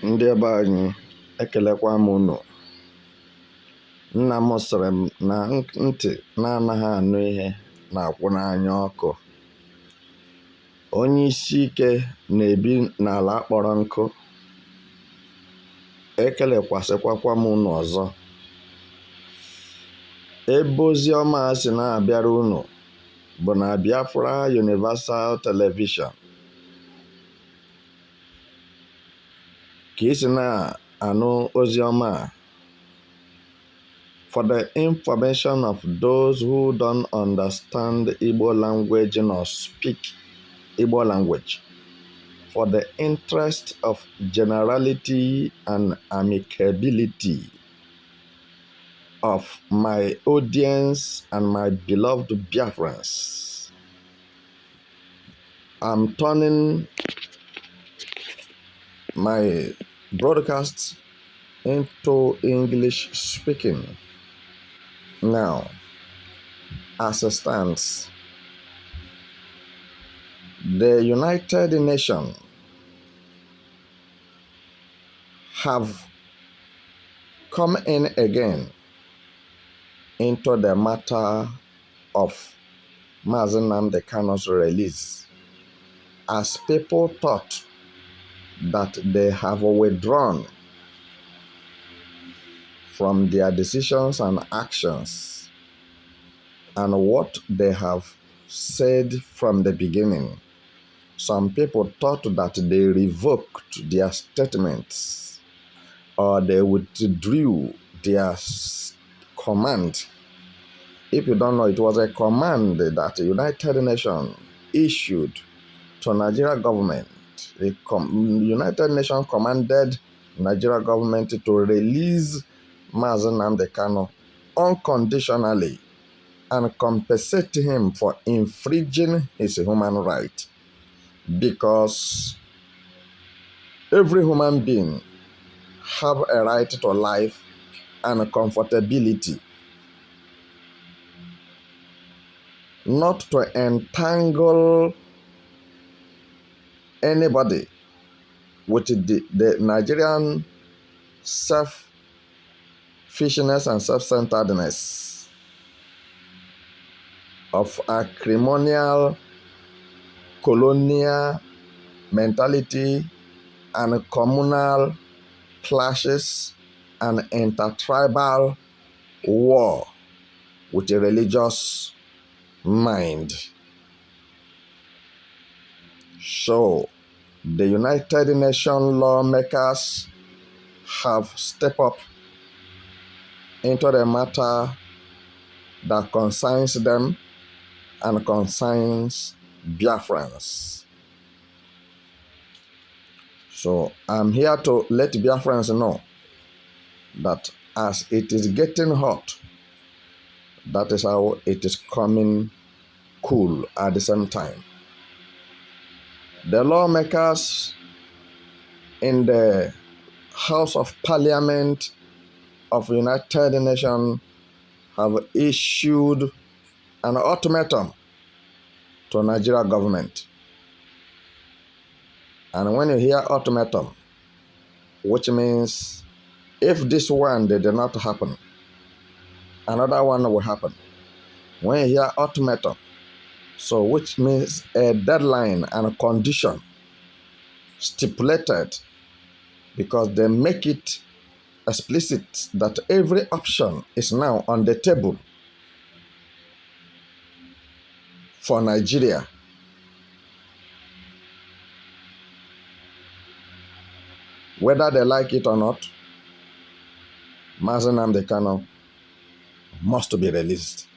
Ndị ebe anyị ekelekwa m unu. Nna m sịrị m na ntị na-anaghị anụ ihe na-akwụ n'anya ọkụ. Onye isi ike na-ebi n'ala kpọrọ nkụ. Ekelekwasịkwakwa m unu ọzọ. Ebe ozi ọma si na-abịara unu bụ na Biafra Universal Television. Ka isi na-anụ ozi ọma for the information of those who don't understand Igbo language nor speak Igbo language, for the interest of generality and amicability of my audience and my beloved Biafrans, I'm turning my broadcast into English speaking now. As it stands, the United Nations have come in again into the matter of Mazi Nnamdi Kanu's release, as people thought that they have withdrawn from their decisions and actions and what they have said from the beginning. Some people thought that they revoked their statements or they withdrew their command. If you don't know, it was a command that the United Nations issued to Nigeria government. The United Nations commanded Nigeria government to release Mazi Nnamdi Kanu unconditionally and compensate him for infringing his human right, because every human being have a right to life and comfortability, not to entangle anybody with the Nigerian selfishness and self-centeredness of acrimonial, colonial mentality and communal clashes and intertribal war with a religious mind. So, the United Nations lawmakers have stepped up into the matter that concerns them and concerns Biafrans. So, I'm here to let Biafrans know that as it is getting hot, that is how it is coming cool at the same time. The lawmakers in the House of Parliament of the United Nations have issued an ultimatum to Nigeria government. And when you hear ultimatum, which means if this one did not happen, another one will happen. When you hear ultimatum, so which means a deadline and a condition stipulated, because they make it explicit that every option is now on the table for Nigeria. Whether they like it or not, Mazi Nnamdi Kanu must be released.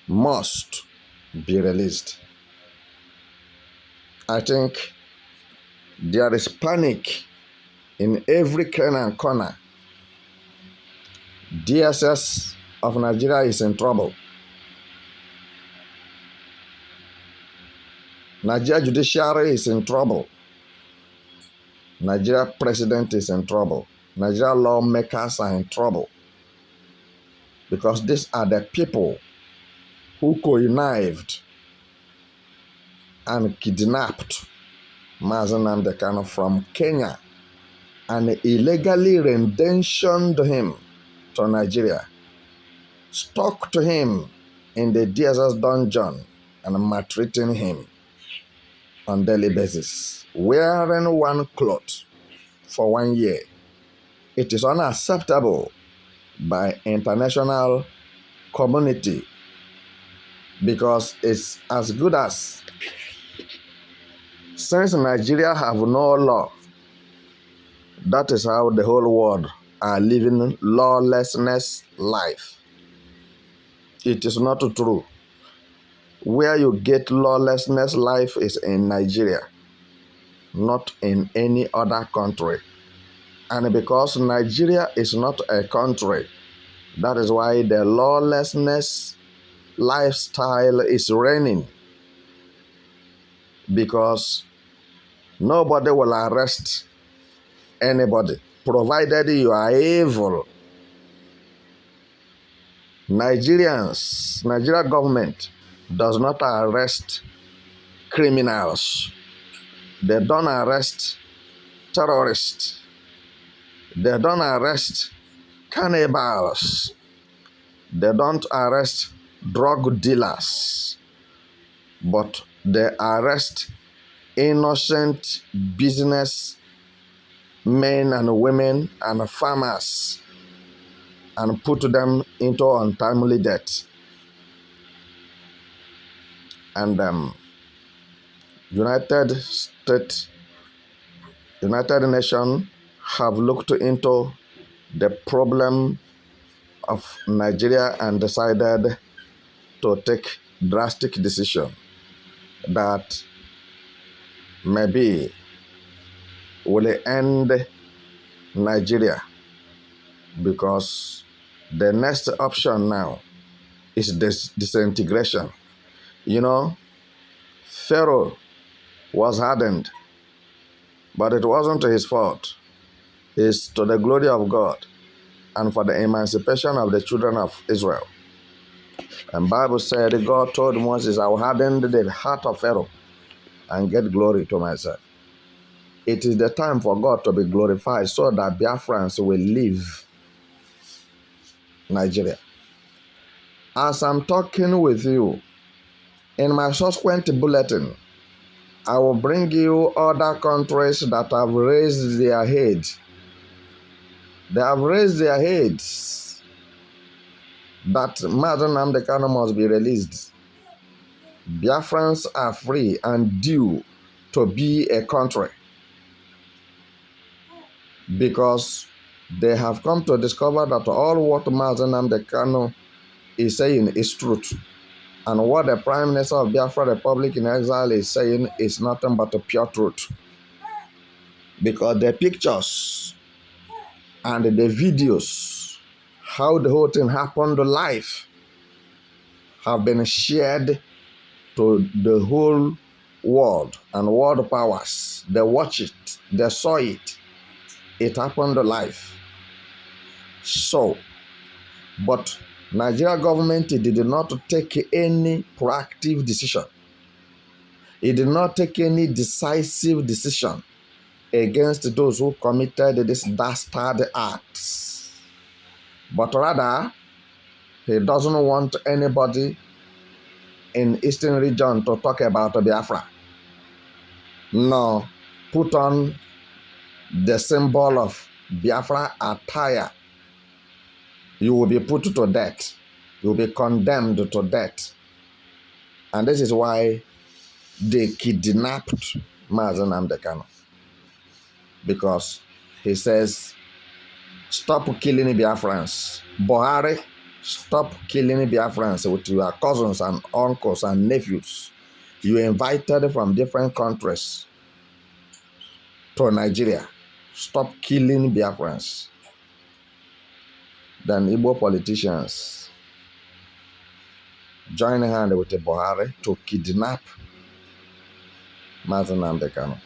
Must be released. I think there is panic in every corner. DSS of Nigeria is in trouble. Nigeria judiciary is in trouble. Nigeria president is in trouble. Nigeria lawmakers are in trouble. Because these are the people who connived and kidnapped Mazi Nnamdi Kanu from Kenya and illegally renditioned him to Nigeria, stuck to him in the DSS dungeon and maltreating him on daily basis, wearing one cloth for 1 year. It is unacceptable by international community because it's as good as, since Nigeria have no law, that is how the whole world are living lawlessness life. It is not true. Where you get lawlessness life is in Nigeria, not in any other country. And because Nigeria is not a country, that is why the lawlessness lifestyle is reigning. Because nobody will arrest anybody, provided you are evil. Nigeria government does not arrest criminals. They don't arrest terrorists. They don't arrest cannibals. They don't arrest drug dealers. But they arrest innocent business men and women and farmers and put them into untimely death. And United Nations have looked into the problem of Nigeria and decided to take drastic decision that maybe will end Nigeria, because the next option now is disintegration. You know, Pharaoh was hardened, but it wasn't his fault. It's to the glory of God and for the emancipation of the children of Israel. And Bible said, God told Moses, I will harden the heart of Pharaoh and get glory to myself. It is the time for God to be glorified so that Biafrans will leave Nigeria. As I'm talking with you, in my subsequent bulletin, I will bring you other countries that have raised their heads. They have raised their heads that Mazi Nnamdi Kanu must be released. Biafrans are free and due to be a country, because they have come to discover that all what Mazi Nnamdi Kanu is saying is truth. And what the Prime Minister of Biafra Republic in Exile is saying is nothing but a pure truth. Because the pictures and the videos, how the whole thing happened live, have been shared to the whole world and world powers. They watch it, they saw it. It happened live. So, but Nigeria government did not take any proactive decision. It did not take any decisive decision against those who committed these dastard acts. But rather, he doesn't want anybody in Eastern region to talk about Biafra. No, put on the symbol of Biafra attire. You will be put to death. You will be condemned to death. And this is why they kidnapped Mazi Nnamdi Kanu. Because he says, stop killing Biafrans. Buhari, stop killing Biafrans with your cousins and uncles and nephews you invited from different countries to Nigeria. Stop killing Biafrans. Then Igbo politicians join hand with the Buhari to kidnap Mazi Nnamdi Kanu.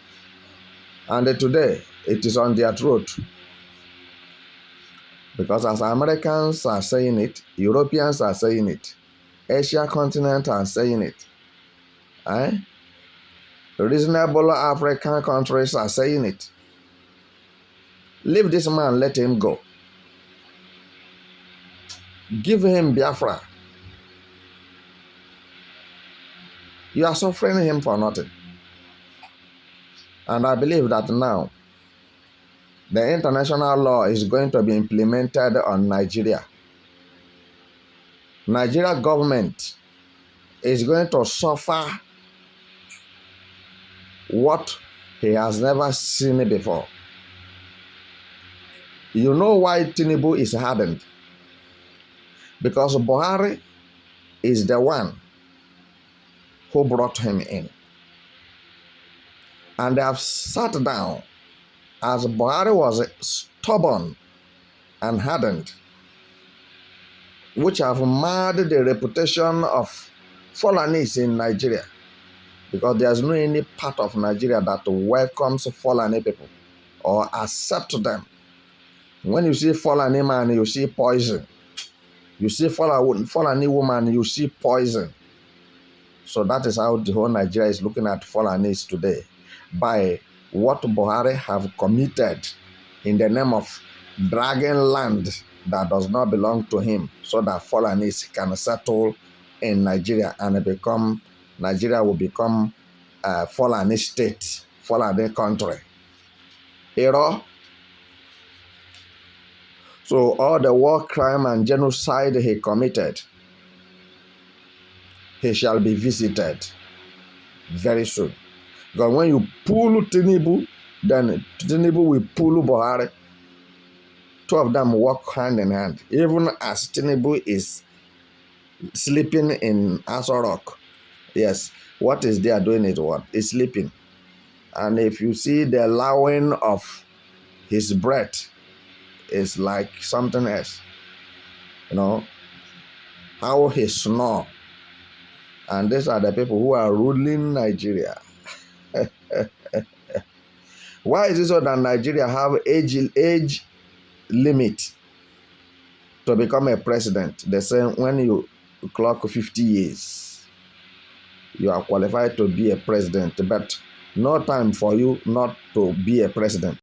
And today, it is on their throat. Because as Americans are saying it, Europeans are saying it, Asia continent are saying it. Reasonable African countries are saying it. Leave this man, let him go. Give him Biafra. You are suffering him for nothing. And I believe that now the international law is going to be implemented on Nigeria. Nigeria government is going to suffer what he has never seen before. You know why Tinubu is hardened? Because Buhari is the one who brought him in. And they have sat down as Buhari was stubborn and hardened, which have marred the reputation of Fulanis in Nigeria, because there's no any part of Nigeria that welcomes Fulani people or accept them. When you see Fulani man, you see poison. You see Fulani woman, you see poison. So that is how the whole Nigeria is looking at Fulanis today, by what Buhari have committed in the name of dragging land that does not belong to him, so that Fulanis can settle in Nigeria and Nigeria will become a Fulani state, Fulani country. So all the war crime and genocide he committed, he shall be visited very soon. Because when you pull Tinubu, then Tinubu will pull Buhari. Two of them walk hand in hand. Even as Tinubu is sleeping in Aso Rock. Yes, what is there doing it? What is sleeping? And if you see the allowing of his breath, is like something else. You know, how he snore. And these are the people who are ruling Nigeria. Why is it so that Nigeria have age limit to become a president? They say when you clock 50 years, you are qualified to be a president, but no time for you not to be a president.